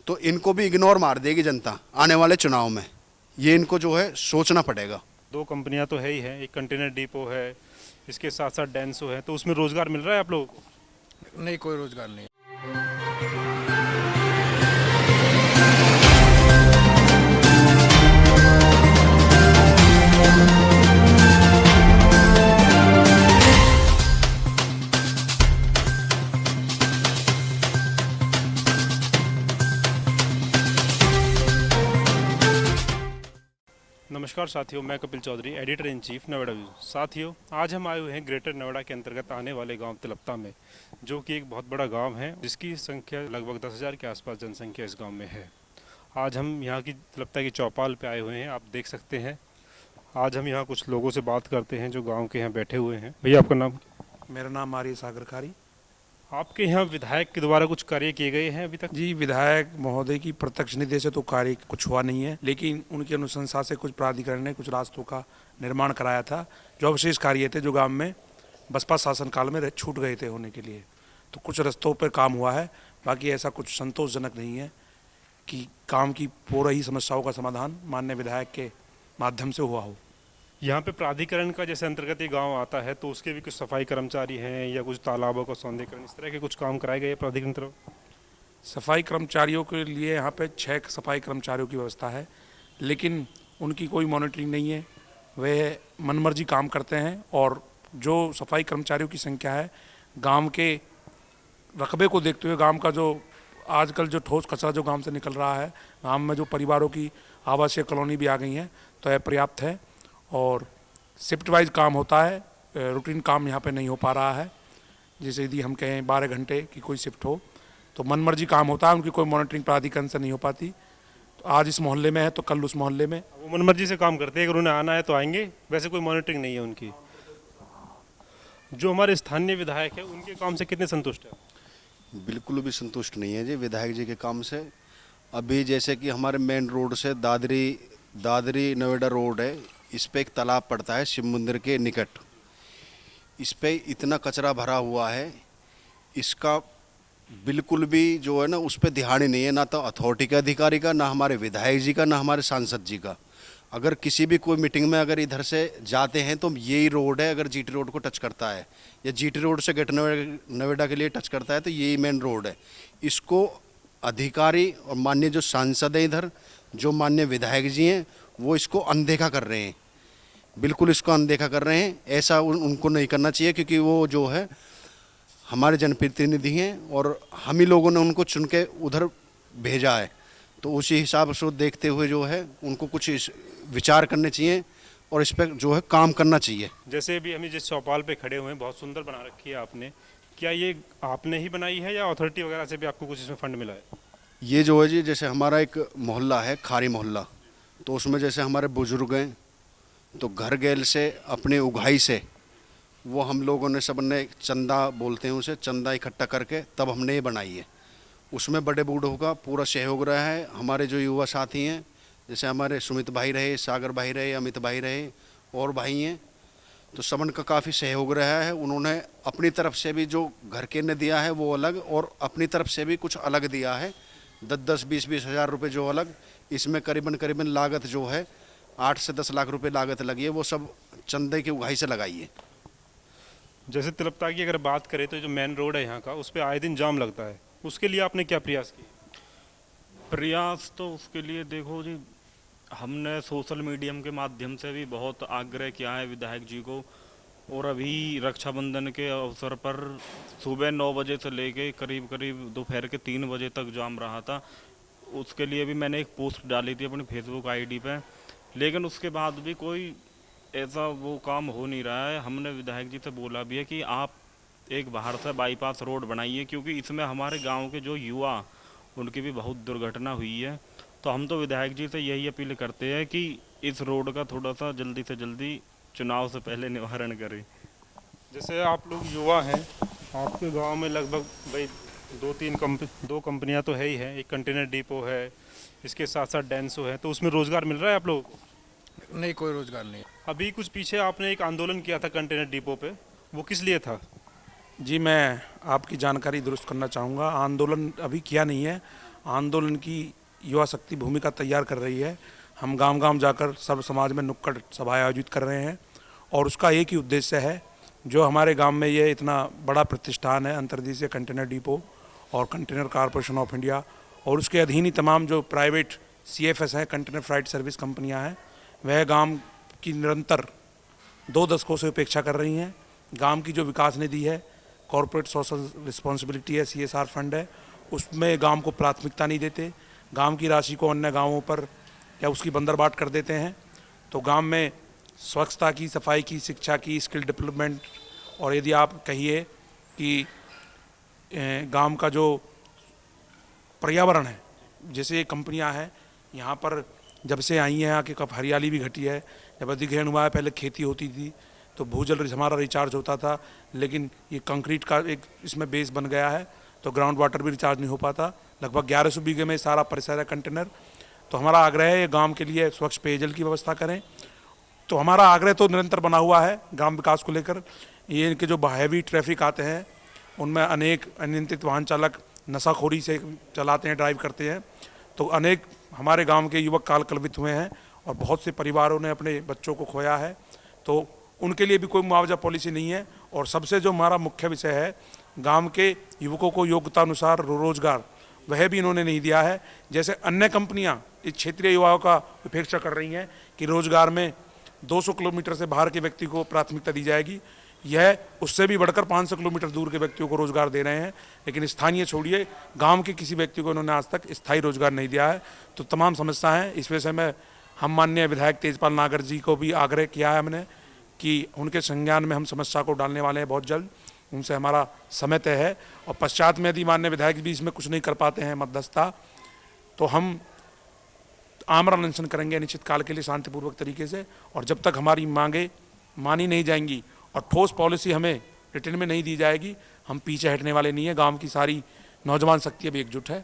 तो इनको भी इग्नोर मार देगी जनता आने वाले चुनाव में। ये इनको जो है सोचना पड़ेगा। दो कंपनियां तो है ही हैं, एक कंटेनर डिपो है, इसके साथ साथ डेंसो है, तो उसमें रोजगार मिल रहा है आप लोगों को? नहीं, कोई रोजगार नहीं। नमस्कार साथियों, मैं Kapil Chaudhary, editor in chief Noida view. साथियों, आज हम आए हुए हैं ग्रेटर नोएडा के अंतर्गत आने वाले गांव तिलपता में, जो कि एक बहुत बड़ा गांव है, जिसकी संख्या लगभग 10,000 के आसपास जनसंख्या इस गांव में है। आज हम यहाँ की तिलपता की चौपाल पे आए हुए हैं, आप देख सकते हैं। आज हम यहाँ कुछ लोगों से बात करते हैं जो गाँव के यहाँ बैठे हुए हैं। भैया, आपका नाम? मेरा नाम आर्य सागर खारी। आपके यहाँ विधायक के द्वारा कुछ कार्य किए गए हैं अभी तक? जी, विधायक महोदय की प्रत्यक्ष निधि से तो कार्य कुछ हुआ नहीं है, लेकिन उनकी अनुशंसा से कुछ प्राधिकरण ने कुछ रास्तों का निर्माण कराया था। जो अवशेष कार्य थे जो गांव में बसपा शासनकाल में छूट गए थे होने के लिए, तो कुछ रास्तों पर काम हुआ है। बाकी ऐसा कुछ संतोषजनक नहीं है कि काम की पूरा ही समस्याओं का समाधान माननीय विधायक के माध्यम से हुआ हो। यहाँ पे प्राधिकरण का जैसे अंतर्गत ये गांव आता है, तो उसके भी कुछ सफाई कर्मचारी हैं या कुछ तालाबों का सौंदर्यीकरण, इस तरह के कुछ काम कराए गए प्राधिकरण तरफ? सफाई कर्मचारियों के लिए यहाँ पे 6 सफाई कर्मचारियों की व्यवस्था है, लेकिन उनकी कोई मॉनिटरिंग नहीं है। वे मनमर्जी काम करते हैं और जो सफाई कर्मचारियों की संख्या है, गांव के रकबे को देखते हुए, गांव का जो आजकल जो ठोस कचरा जो गांव से निकल रहा है, गांव में जो परिवारों की आवासीय कॉलोनी भी आ गई हैं, तो यह पर्याप्त है। और शिफ्ट वाइज काम होता है, रूटीन काम यहाँ पे नहीं हो पा रहा है। जैसे यदि हम कहें 12 घंटे की कोई शिफ्ट हो तो मनमर्जी काम होता है, उनकी कोई मॉनिटरिंग प्राधिकरण से नहीं हो पाती। तो आज इस मोहल्ले में है तो कल उस मोहल्ले में। वो मनमर्जी से काम करते हैं, अगर उन्हें आना है तो आएंगे, वैसे कोई मॉनिटरिंग नहीं है उनकी। जो हमारे स्थानीय विधायक है, उनके काम से कितने संतुष्ट है? बिल्कुल भी संतुष्ट नहीं है जी विधायक जी के काम से। अभी जैसे कि हमारे मेन रोड से दादरी नोएडा रोड है, इस पे एक तालाब पड़ता है शिव मंदिर के निकट। इस पे इतना कचरा भरा हुआ है, इसका बिल्कुल भी जो है ना उस पे ध्यान ही नहीं है, ना तो अथॉरिटी के अधिकारी का, ना हमारे विधायक जी का, ना हमारे सांसद जी का। अगर किसी भी कोई मीटिंग में अगर इधर से जाते हैं तो यही रोड है, अगर जीटी रोड को टच करता है या जीटी रोड से ग्रेटर नोएडा के लिए टच करता है तो यही मेन रोड है। इसको अधिकारी और माननीय जो सांसद हैं इधर, जो माननीय विधायक जी हैं, वो इसको अनदेखा कर रहे हैं, बिल्कुल इसको अनदेखा कर रहे हैं। ऐसा उनको नहीं करना चाहिए, क्योंकि वो जो है हमारे जनप्रतिनिधि हैं और हम ही लोगों ने उनको चुन के उधर भेजा है। तो उसी हिसाब से देखते हुए जो है उनको कुछ विचार करने चाहिए और इस पर जो है काम करना चाहिए। जैसे भी हम जिस चौपाल पे खड़े हुए हैं, बहुत सुंदर बना रखी है आपने, क्या ये आपने ही बनाई है या अथॉरिटी वगैरह से भी आपको कुछ इसमें फंड मिला है? ये जो है जी, जैसे हमारा एक मोहल्ला है खारी मोहल्ला, तो उसमें जैसे हमारे बुजुर्ग हैं, तो घर गैल से अपनी उगाई से वो हम लोगों ने सब ने चंदा बोलते हैं उसे, चंदा इकट्ठा करके तब हमने ये बनाई है। उसमें बड़े बूढ़ों का पूरा सहयोग रहा है। हमारे जो युवा साथी हैं, जैसे हमारे सुमित भाई रहे, सागर भाई रहे, अमित भाई रहे और भाई हैं, तो सबन का काफ़ी सहयोग रहा है। उन्होंने अपनी तरफ से भी जो घर के ने दिया है वो अलग, और अपनी तरफ से भी कुछ अलग दिया है, 10-10, 20-20 हज़ार रुपये जो अलग। इसमें करीबन लागत जो है 8 से 10 लाख रुपए लागत लगी है, वो सब चंदे की उगाई से लगाई है। जैसे तिलपता की अगर बात करें तो जो मेन रोड है यहाँ का, उस पर आए दिन जाम लगता है, उसके लिए आपने क्या प्रयास किए? प्रयास तो उसके लिए देखो जी, हमने सोशल मीडिया के माध्यम से भी बहुत आग्रह किया है विधायक जी को। और अभी रक्षाबंधन के अवसर पर सुबह 9 बजे से लेके करीब दोपहर के 3 बजे तक जाम रहा था। उसके लिए भी मैंने एक पोस्ट डाली थी अपनी फेसबुक आईडी पे, लेकिन उसके बाद भी कोई ऐसा वो काम हो नहीं रहा है। हमने विधायक जी से बोला भी है कि आप एक बाहर से बाईपास रोड बनाइए, क्योंकि इसमें हमारे गांव के जो युवा, उनकी भी बहुत दुर्घटना हुई है। तो हम तो विधायक जी से यही अपील करते हैं कि इस रोड का थोड़ा सा जल्दी से जल्दी चुनाव से पहले निवारण करें। जैसे आप लोग युवा हैं, आपके गांव में लगभग भाई दो कंपनियां तो है ही हैं, एक कंटेनर डिपो है, इसके साथ साथ डेंसो है, तो उसमें रोज़गार मिल रहा है आप लोगों को? नहीं, कोई रोजगार नहीं। अभी कुछ पीछे आपने एक आंदोलन किया था कंटेनर डिपो पे, वो किस लिए था? जी, मैं आपकी जानकारी दुरुस्त करना चाहूँगा। आंदोलन अभी किया नहीं है। आंदोलन की युवा शक्ति भूमिका तैयार कर रही है। हम गांव गांव जाकर सर्व समाज में नुक्कड़ सभाएं आयोजित कर रहे हैं और उसका एक ही उद्देश्य है, जो हमारे गांव में ये इतना बड़ा प्रतिष्ठान है अंतर्देशीय कंटेनर डिपो और कंटेनर कॉरपोरेशन ऑफ इंडिया और उसके अधीन ही तमाम जो प्राइवेट CFS हैं, कंटेनर फ्राइट सर्विस कंपनियां हैं, वह गांव की निरंतर 2 दशकों से उपेक्षा कर रही हैं। गांव की जो विकास निधि है, कॉरपोरेट सोशल रिस्पॉन्सिबिलिटी है, CSR फंड है, उसमें गांव को प्राथमिकता नहीं देते, गांव की राशि को अन्य गांवों पर या उसकी बंदरबाट कर देते हैं। तो गांव में स्वच्छता की, सफाई की, शिक्षा की, स्किल डेवलपमेंट और यदि आप कहिए कि गांव का जो पर्यावरण है, जैसे कंपनियां हैं यहाँ पर जब से आई हैं, यहाँ की कब हरियाली भी घटी है। जब अधिग्रहण हुआ है पहले खेती होती थी तो भूजल हमारा रिचार्ज होता था, लेकिन ये कंक्रीट का एक इसमें बेस बन गया है तो ग्राउंड वाटर भी रिचार्ज नहीं हो पाता। लगभग 1100 बीघे में सारा परिसर है कंटेनर। तो हमारा आग्रह है गांव के लिए स्वच्छ पेयजल की व्यवस्था करें। तो हमारा आग्रह तो निरंतर बना हुआ है ग्राम विकास को लेकर। ये इनके जो हैवी ट्रैफिक आते हैं उनमें अनेक अनियंत्रित वाहन चालक नशाखोरी से चलाते हैं, ड्राइव करते हैं। तो अनेक हमारे गांव के युवक काल कलवित हुए हैं और बहुत से परिवारों ने अपने बच्चों को खोया है। तो उनके लिए भी कोई मुआवजा पॉलिसी नहीं है। और सबसे जो हमारा मुख्य विषय है, गांव के युवकों को योग्यता अनुसार रोजगार, वह भी इन्होंने नहीं दिया है। जैसे अन्य कंपनियां इस क्षेत्रीय युवाओं का उपेक्षा कर रही हैं कि रोजगार में 200 किलोमीटर से बाहर के व्यक्ति को प्राथमिकता दी जाएगी, यह उससे भी बढ़कर 500 किलोमीटर दूर के व्यक्तियों को रोजगार दे रहे हैं। लेकिन स्थानीय छोड़िए, गांव के किसी व्यक्ति को इन्होंने आज तक स्थायी रोजगार नहीं दिया है। तो तमाम समस्या हैं। इस विषय में हम माननीय विधायक तेजपाल नागर जी को भी आग्रह किया है हमने कि उनके संज्ञान में हम समस्या को डालने वाले हैं बहुत जल्द। उनसे हमारा समय तय है और पश्चात में यदि माननीय विधायक भी इसमें कुछ नहीं कर पाते हैं मध्यस्थता, तो हम आमरण अनशन करेंगे निश्चित काल के लिए शांतिपूर्वक तरीके से। और जब तक हमारी मांगे मानी नहीं जाएंगी और ठोस पॉलिसी हमें रिटर्न में नहीं दी जाएगी, हम पीछे हटने वाले नहीं है। गांव की सारी नौजवान शक्ति अभी एकजुट है।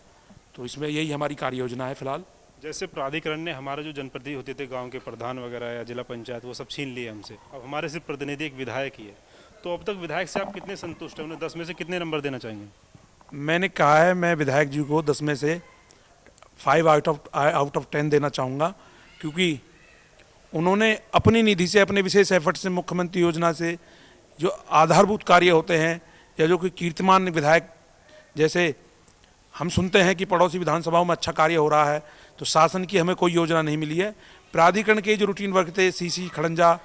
तो इसमें यही हमारी कार्य योजना है फिलहाल। जैसे प्राधिकरण ने हमारे जो जनप्रतिनिधि होते थे गांव के प्रधान वगैरह या जिला पंचायत, वो सब छीन लिए हमसे। अब हमारे सिर्फ प्रतिनिधि एक विधायक ही है। तो अब तक विधायक से आप कितने संतुष्ट हैं? उन्हें 10 में से कितने नंबर देना चाहेंगे? मैंने कहा है मैं विधायक जी को 10 में से 5 आउट ऑफ 10 देना चाहूँगा, क्योंकि उन्होंने अपनी निधि से, अपने विशेष एफर्ट से, मुख्यमंत्री योजना से जो आधारभूत कार्य होते हैं या जो कोई कीर्तिमान विधायक, जैसे हम सुनते हैं कि पड़ोसी विधानसभाओं में अच्छा कार्य हो रहा है, तो शासन की हमें कोई योजना नहीं मिली है। प्राधिकरण के जो रूटीन वर्क थे, सीसी, खड़ंजा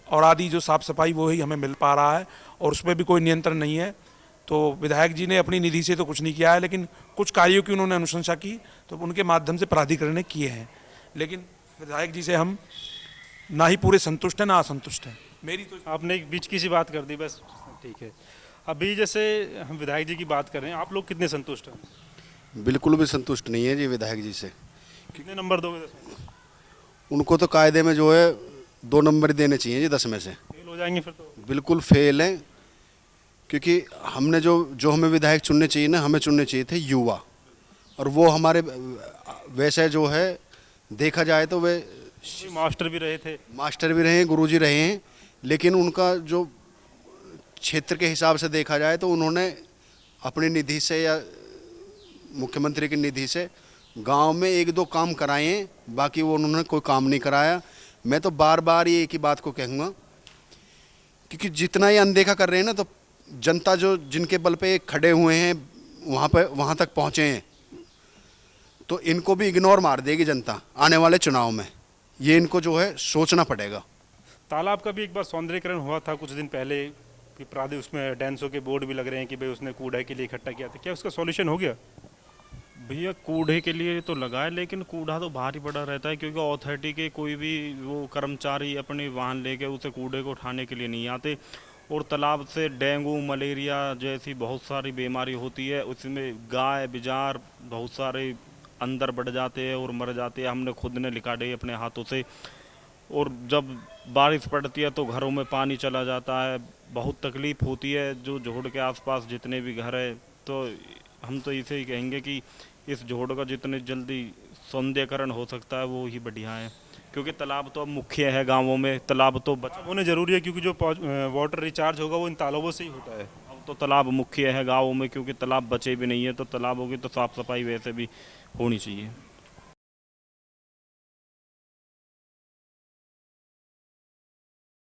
और आदि जो साफ सफाई, वो ही हमें मिल पा रहा है और उसमें भी कोई नियंत्रण नहीं है। तो विधायक जी ने अपनी निधि से तो कुछ नहीं किया है, लेकिन कुछ कार्यों की उन्होंने अनुशंसा की तो उनके माध्यम से प्राधिकरण ने किए हैं। लेकिन विधायक जी से हम ना ही पूरे संतुष्ट हैं ना असंतुष्ट हैं। मेरी तो आपने एक बीच की सी बात कर दी, बस ठीक है। अभी जैसे हम विधायक जी की बात कर रहे हैं, आप लोग कितने संतुष्ट हैं? बिल्कुल भी संतुष्ट नहीं है जी विधायक जी से। कितने नंबर दोगे 10 में? उनको तो कायदे में जो है 2 नंबर ही देने चाहिए जी 10 में से। फेल हो जाएंगे फिर तो। बिल्कुल फेल है, क्योंकि हमने जो हमें विधायक चुनने चाहिए ना, हमें चुनने चाहिए थे युवा। और वो हमारे वैसे जो है देखा जाए तो वे मास्टर भी रहे थे, मास्टर भी रहे हैं, गुरुजी रहे हैं, लेकिन उनका जो क्षेत्र के हिसाब से देखा जाए तो उन्होंने अपनी निधि से या मुख्यमंत्री की निधि से गांव में 1-2 काम कराए हैं, बाकी वो उन्होंने कोई काम नहीं कराया। मैं तो बार बार ये एक ही बात को कहूँगा, क्योंकि जितना ये अनदेखा कर रहे हैं ना, तो जनता जो जिनके बल पे खड़े हुए हैं वहाँ तक पहुँचे हैं, तो इनको भी इग्नोर मार देगी जनता आने वाले चुनाव में। ये इनको जो है सोचना पड़ेगा। तालाब का भी एक बार सौंदर्यीकरण हुआ था कुछ दिन पहले कि उसमें डेंसो के बोर्ड भी लग रहे हैं कि भाई उसने कूड़े के लिए इकट्ठा किया था। क्या उसका सॉल्यूशन हो गया? भैया कूड़े के लिए तो लगा है, लेकिन कूड़ा तो बाहर ही पड़ा रहता है, क्योंकि अथॉरिटी के कोई भी वो कर्मचारी अपने वाहन लेके उसे कूड़े को उठाने के लिए नहीं आते। और तालाब से डेंगू, मलेरिया जैसी बहुत सारी बीमारी होती है। उसमें गाय बिजार बहुत सारे अंदर बढ़ जाते हैं और मर जाते हैं। हमने खुद ने निकाले अपने हाथों से। और जब बारिश पड़ती है तो घरों में पानी चला जाता है, बहुत तकलीफ़ होती है। जो जोड़ के आसपास जितने भी घर है, तो हम तो इसे ही कहेंगे कि इस जोड़ का जितने जल्दी सौंदर्यीकरण हो सकता है वो ही बढ़िया है, क्योंकि तालाब तो अब मुख्य है गाँवों में। तालाब तो होने ज़रूरी है, क्योंकि जो वाटर रिचार्ज होगा वो इन तालाबों से ही होता है। अब तो तालाब मुख्य है गाँवों में, क्योंकि तालाब बचे भी नहीं है। तो तालाबों की तो साफ़ सफाई वैसे भी होनी चाहिए।